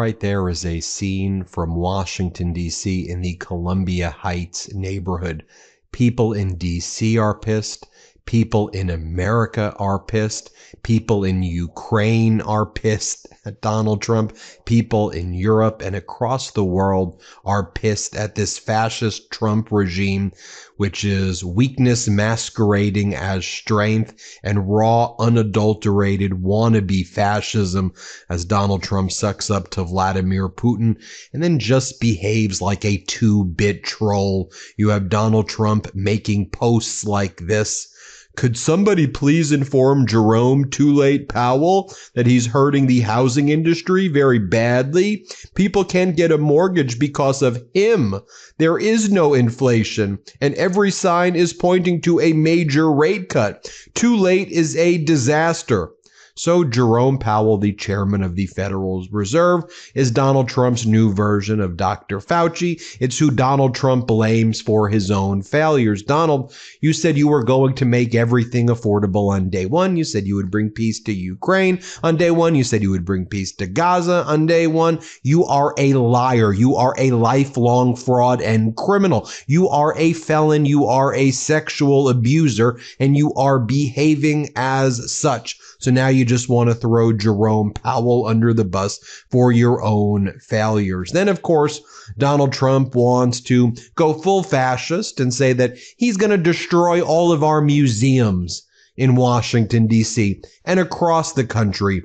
right there is a scene from Washington, D.C. in the Columbia Heights neighborhood. People in D.C. are pissed. People in America are pissed. People in Ukraine are pissed at Donald Trump. People in Europe and across the world are pissed at this fascist Trump regime, which is weakness masquerading as strength and raw, unadulterated wannabe fascism as Donald Trump sucks up to Vladimir Putin and then just behaves like a 2-bit troll. You have Donald Trump making posts like this. Could somebody please inform Jerome Too Late Powell that he's hurting the housing industry very badly? People can't get a mortgage because of him. There is no inflation, and every sign is pointing to a major rate cut. Too late is a disaster. So Jerome Powell, the chairman of the Federal Reserve, is Donald Trump's new version of Dr. Fauci. It's who Donald Trump blames for his own failures. Donald, you said you were going to make everything affordable on day one. You said you would bring peace to Ukraine on day one. You said you would bring peace to Gaza on day one. You are a liar. You are a lifelong fraud and criminal. You are a felon. You are a sexual abuser, and you are behaving as such. So now you just want to throw Jerome Powell under the bus for your own failures. Then, of course, Donald Trump wants to go full fascist and say that he's going to destroy all of our museums in Washington, D.C. and across the country.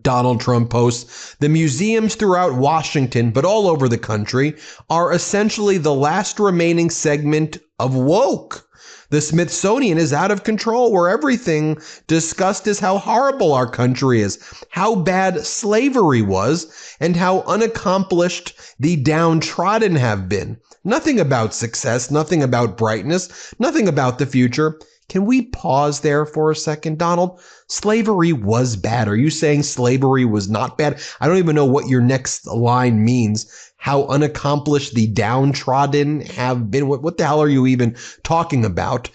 Donald Trump posts, the museums throughout Washington, but all over the country, are essentially the last remaining segment of woke. The Smithsonian is out of control, where everything discussed is how horrible our country is, how bad slavery was, and how unaccomplished the downtrodden have been. Nothing about success, nothing about brightness, nothing about the future. Can we pause there for a second, Donald? Slavery was bad. Are you saying slavery was not bad? I don't even know what your next line means. How unaccomplished the downtrodden have been. What the hell are you even talking about?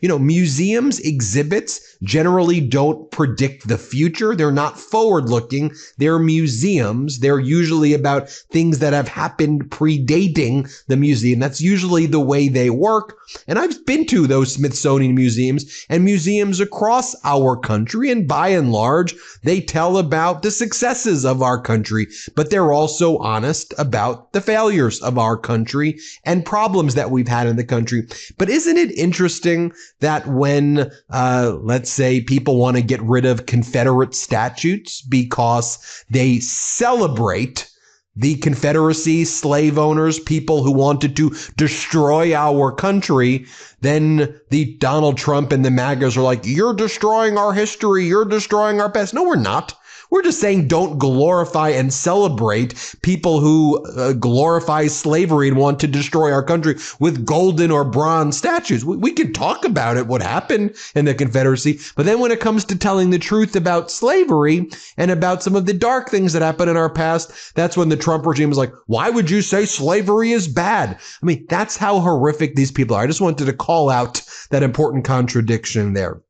Museums, exhibits generally don't predict the future. They're not forward-looking. They're museums. They're usually about things that have happened predating the museum. That's usually the way they work. And I've been to those Smithsonian museums and museums across our country. And by and large, they tell about the successes of our country, but they're also honest about the failures of our country and problems that we've had in the country. But isn't it interesting that when, let's say, people want to get rid of Confederate statues because they celebrate the Confederacy, slave owners, people who wanted to destroy our country, then the Donald Trump and the MAGAs are like, you're destroying our history, you're destroying our past. No, we're not. We're just saying don't glorify and celebrate people who glorify slavery and want to destroy our country with golden or bronze statues. We can talk about it, what happened in the Confederacy. But then when it comes to telling the truth about slavery and about some of the dark things that happened in our past, that's when the Trump regime is like, why would you say slavery is bad? I mean, that's how horrific these people are. I just wanted to call out that important contradiction there.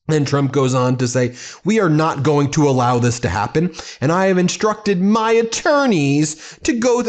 Then Trump goes on to say, we are not going to allow this to happen. And I have instructed my attorneys to go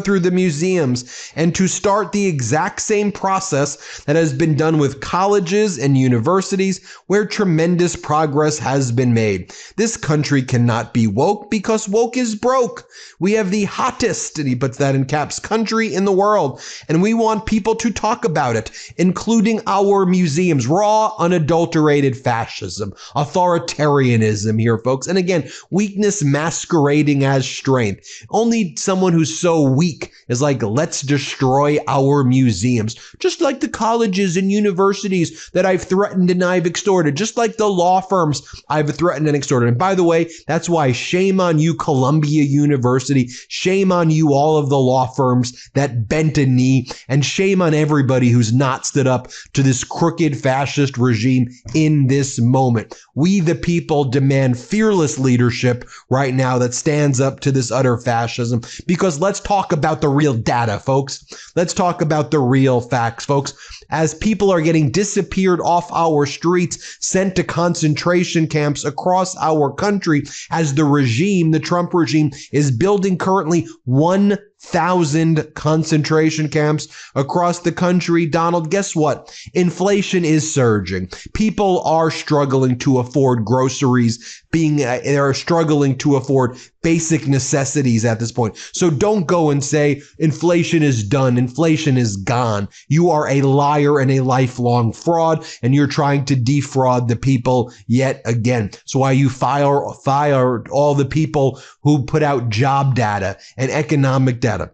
through the museums and to start the exact same process that has been done with colleges and universities where tremendous progress has been made. This country cannot be woke because woke is broke. We have the hottest, and he puts that in caps, country in the world. And we want people to talk about it, including our museums, raw, unadulterated fascism, authoritarianism here, folks. And again, weakness masquerading as strength. Only someone who's so weak is like, let's destroy our museums. Just like the colleges and universities that I've threatened and I've extorted. Just like the law firms I've threatened and extorted. And by the way, that's why shame on you, Columbia University. Shame on you, all of the law firms that bent a knee. And shame on everybody who's not stood up to this crooked fascist regime in this moment. We, the people, demand fearless leadership right now that stands up to this utter fascism. Because let's talk about the real data, folks. Let's talk about the real facts, folks. as people are getting disappeared off our streets, sent to concentration camps across our country, as the regime, the Trump regime, is building currently 1,000 concentration camps across the country. Donald, guess what? Inflation is surging. People are struggling to afford groceries, they're struggling to afford basic necessities at this point. So don't go and say inflation is done, inflation is gone. You are a liar and a lifelong fraud, and you're trying to defraud the people yet again. So why you fire all the people who put out job data and economic data.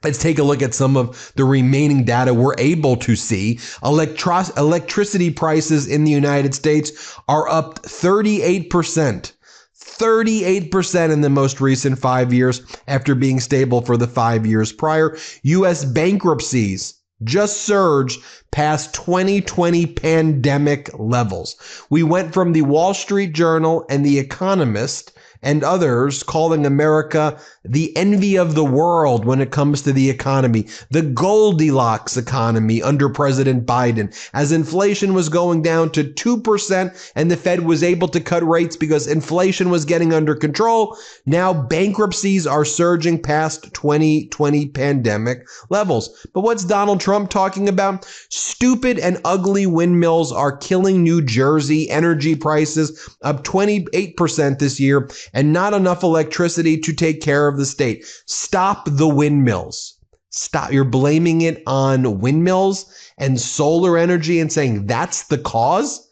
Let's take a look at some of the remaining data we're able to see. Electricity prices in the United States are up 38%. 38% in the most recent 5 years after being stable for the 5 years prior. U.S. bankruptcies just surged past 2020 pandemic levels. We went from the Wall Street Journal and The Economist and others calling America the envy of the world when it comes to the economy, the Goldilocks economy under President Biden, as inflation was going down to 2% and the Fed was able to cut rates because inflation was getting under control. Now bankruptcies are surging past 2020 pandemic levels. But what's Donald Trump talking about? Stupid and ugly windmills are killing New Jersey. Energy prices up 28% this year, and not enough electricity to take care of the state. Stop the windmills. Stop. You're blaming it on windmills and solar energy and saying that's the cause?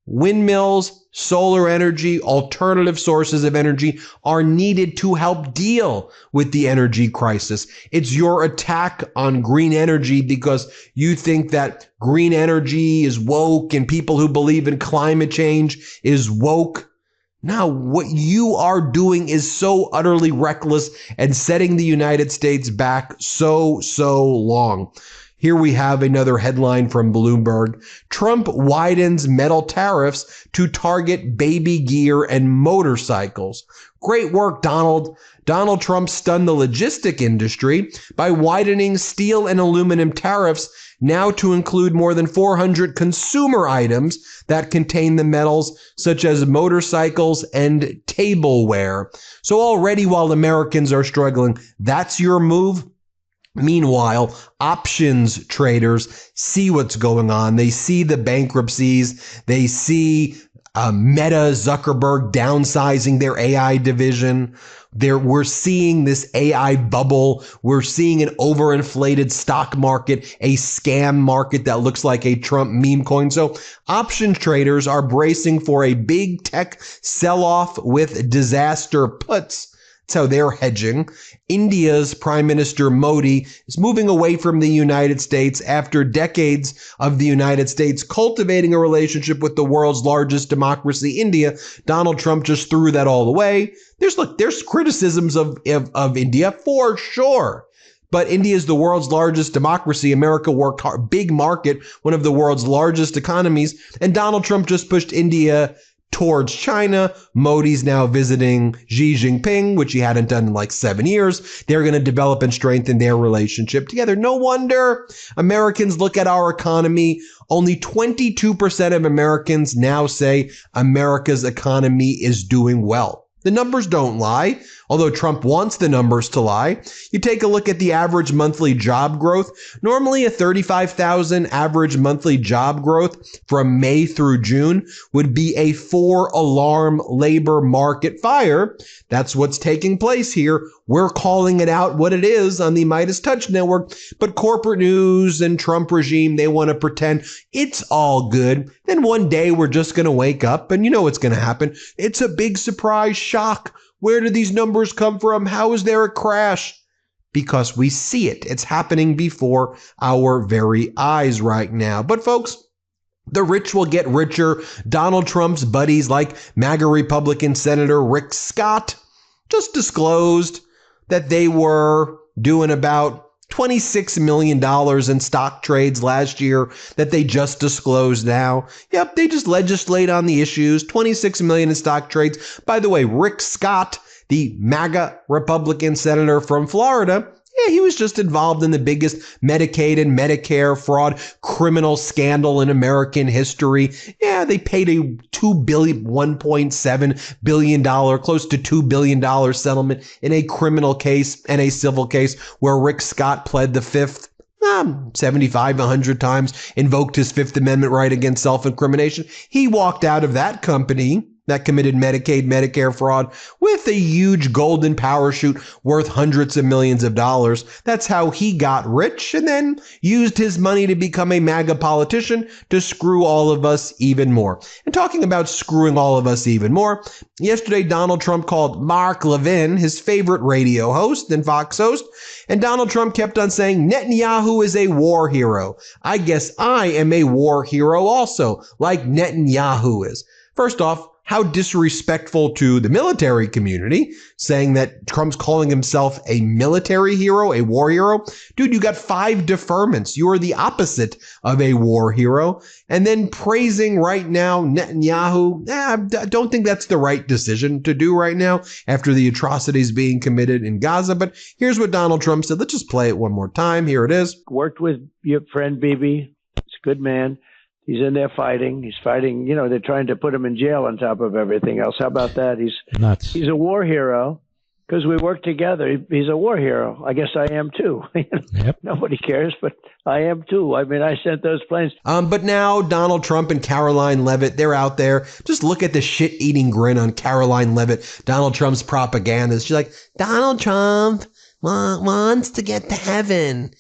Windmills, solar energy, alternative sources of energy are needed to help deal with the energy crisis. It's your attack on green energy because you think that green energy is woke and people who believe in climate change is woke. Now, what you are doing is so utterly reckless and setting the United States back so long. Here we have another headline from Bloomberg. Trump widens metal tariffs to target baby gear and motorcycles. Great work, Donald. Donald Trump stunned the logistic industry by widening steel and aluminum tariffs now to include more than 400 consumer items that contain the metals, such as motorcycles and tableware. So already while Americans are struggling, that's your move? Meanwhile, options traders see what's going on. They see the bankruptcies. They see Meta, Zuckerberg downsizing their AI division. We're seeing this AI bubble. We're seeing an overinflated stock market, a scam market that looks like a Trump meme coin. So option traders are bracing for a big tech sell-off with disaster puts. That's how they're hedging. India's Prime Minister Modi is moving away from the United States after decades of the United States cultivating a relationship with the world's largest democracy, India. Donald Trump just threw that all away. There's criticisms of India for sure. But India is the world's largest democracy. America worked hard, big market, one of the world's largest economies. And Donald Trump just pushed India towards China. Modi's now visiting Xi Jinping, which he hadn't done in like 7 years. They're going to develop and strengthen their relationship together. No wonder Americans look at our economy. Only 22% of Americans now say America's economy is doing well. The numbers don't lie, although Trump wants the numbers to lie. You take a look at the average monthly job growth. Normally a 35,000 average monthly job growth from May through June would be a 4-alarm labor market fire. That's what's taking place here. We're calling it out what it is on the MeidasTouch network, but corporate news and Trump regime, they want to pretend it's all good. Then one day we're just going to wake up and you know what's going to happen. It's a big surprise shock. Where did these numbers come from? How is there a crash? Because we see it. It's happening before our very eyes right now. But folks, the rich will get richer. Donald Trump's buddies like MAGA Republican Senator Rick Scott just disclosed that they were doing about $26 million in stock trades last year that they just disclosed now. Yep, they just legislate on the issues. $26 million in stock trades. By the way, Rick Scott, the MAGA Republican senator from Florida, Yeah, he was just involved in the biggest Medicaid and Medicare fraud criminal scandal in American history. Yeah, they paid a $1.7 billion, close to $2 billion settlement in a criminal case and a civil case where Rick Scott pled the fifth. 75, 100 times, invoked his Fifth Amendment right against self-incrimination. He walked out of that company that committed Medicaid, Medicare fraud with a huge golden parachute worth hundreds of millions of dollars. That's how he got rich, and then used his money to become a MAGA politician to screw all of us even more. And talking about screwing all of us even more, yesterday Donald Trump called Mark Levin his favorite radio host and Fox host, and Donald Trump kept on saying Netanyahu is a war hero. I guess I am a war hero also, like Netanyahu is. First off, how disrespectful to the military community, saying that Trump's calling himself a military hero, a war hero. Dude, you got 5 deferments. You are the opposite of a war hero. And then praising right now Netanyahu. I don't think that's the right decision to do right now after the atrocities being committed in Gaza. But here's what Donald Trump said. Let's just play it one more time. Here it is. Worked with your friend Bibi. He's a good man. He's in there fighting. He's fighting. You know, they're trying to put him in jail on top of everything else. How about that? He's nuts. He's a war hero because we work together. He's a war hero. I guess I am too. Yep. Nobody cares, but I am too. I mean, I sent those planes. But now Donald Trump and Caroline Leavitt, they're out there. Just look at the shit-eating grin on Caroline Leavitt, Donald Trump's propagandist. She's like, Donald Trump wants to get to heaven.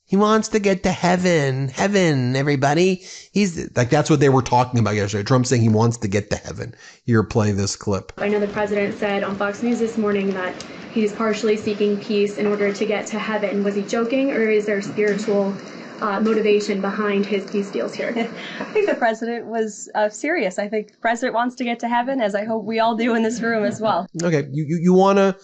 He wants to get to heaven. Heaven, everybody. He's like, that's what they were talking about yesterday. Trump saying he wants to get to heaven. Here, play this clip. I know the president said on Fox News this morning that he's partially seeking peace in order to get to heaven. Was he joking, or is there spiritual motivation behind his peace deals here? I think the president was serious. I think the president wants to get to heaven, as I hope we all do in this room as well. Okay, you want to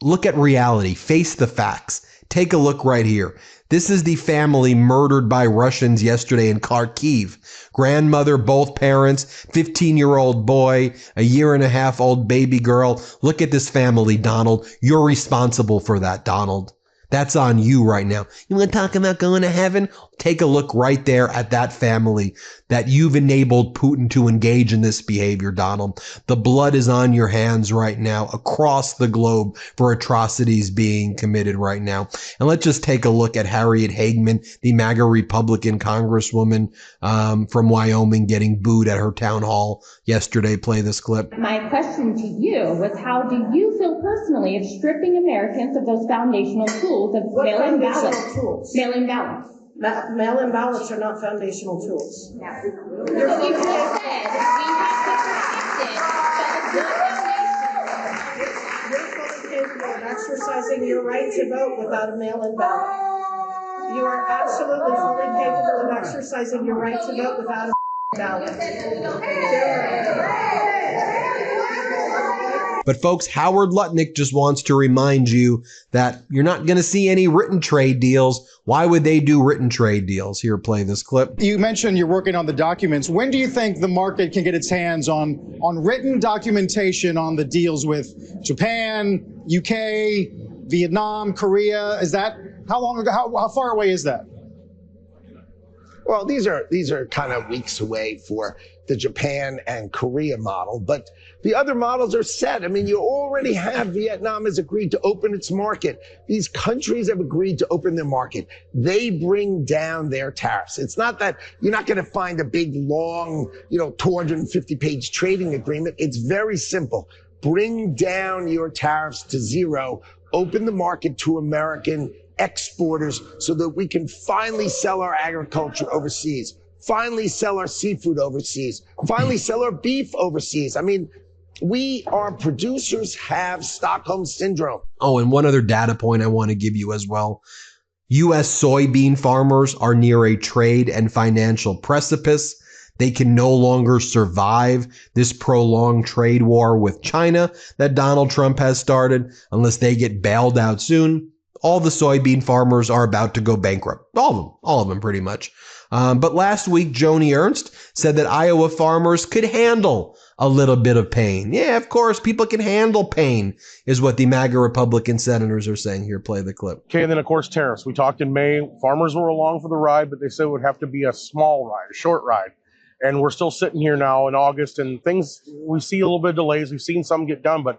look at reality, face the facts. Take a look right here. This is the family murdered by Russians yesterday in Kharkiv. Grandmother, both parents, 15-year-old boy, a 1.5-year-old baby girl. Look at this family, Donald. You're responsible for that, Donald. That's on you right now. You want to talk about going to heaven? Take a look right there at that family that you've enabled Putin to engage in this behavior, Donald. The blood is on your hands right now across the globe for atrocities being committed right now. And let's just take a look at Harriet Hagman, the MAGA Republican congresswoman from Wyoming, getting booed at her town hall yesterday. Play this clip. My question to you was, how do you feel personally of stripping Americans of those foundational tools of mail-in ballots? Mail-in ballots. Mail-in ballots are not foundational tools. No. You just said we have to protect it, but it's not foundational. You're fully capable of exercising your right to vote without a mail-in ballot. You are absolutely fully capable of exercising your right to vote without a ballot. But folks, Howard Lutnick just wants to remind you that you're not going to see any written trade deals. Why would they do written trade deals? Here, play this clip. You mentioned you're working on the documents. When do you think the market can get its hands on written documentation on the deals with Japan, UK, Vietnam, Korea? Is that how long ago? How far away is that? Well, these are kind of weeks away for the Japan and Korea model, but the other models are set. I mean, you already have Vietnam has agreed to open its market. These countries have agreed to open their market. They bring down their tariffs. It's not that you're not going to find a big, long, 250-page trading agreement. It's very simple. Bring down your tariffs to zero. Open the market to American exporters so that we can finally sell our agriculture overseas, finally sell our seafood overseas, finally sell our beef overseas. I mean, our producers have Stockholm Syndrome. Oh, and one other data point I want to give you as well. U.S. soybean farmers are near a trade and financial precipice. They can no longer survive this prolonged trade war with China that Donald Trump has started unless they get bailed out soon. All the soybean farmers are about to go bankrupt. All of them pretty much. But last week, Joni Ernst said that Iowa farmers could handle a little bit of pain. Yeah, of course, people can handle pain, is what the MAGA Republican senators are saying here. Play the clip. Okay, and then of course tariffs. We talked in May. Farmers were along for the ride, but they said it would have to be a small ride, a short ride. And we're still sitting here now in August, and things, we see a little bit of delays. We've seen some get done, but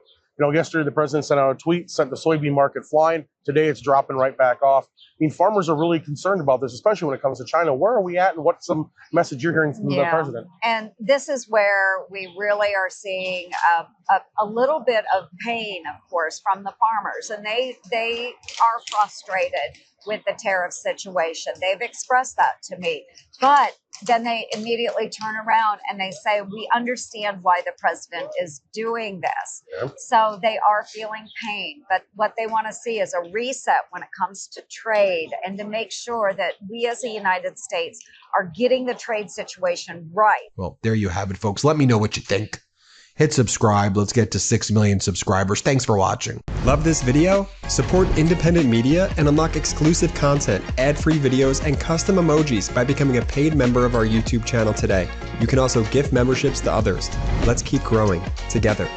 yesterday the president sent out a tweet, sent the soybean market flying. Today it's dropping right back off. I mean, farmers are really concerned about this, especially when it comes to China. Where are we at, and what's some message you're hearing from the president? And this is where we really are seeing a little bit of pain, of course, from the farmers. And they are frustrated with the tariff situation. They've expressed that to me. But then they immediately turn around and they say, we understand why the president is doing this. Yeah. So they are feeling pain. But what they want to see is a reset when it comes to trade, and to make sure that we as the United States are getting the trade situation right. Well, there you have it, folks. Let me know what you think. Hit subscribe. Let's get to 6 million subscribers. Thanks for watching. Love this video? Support independent media and unlock exclusive content, ad-free videos, and custom emojis by becoming a paid member of our YouTube channel today. You can also gift memberships to others. Let's keep growing together.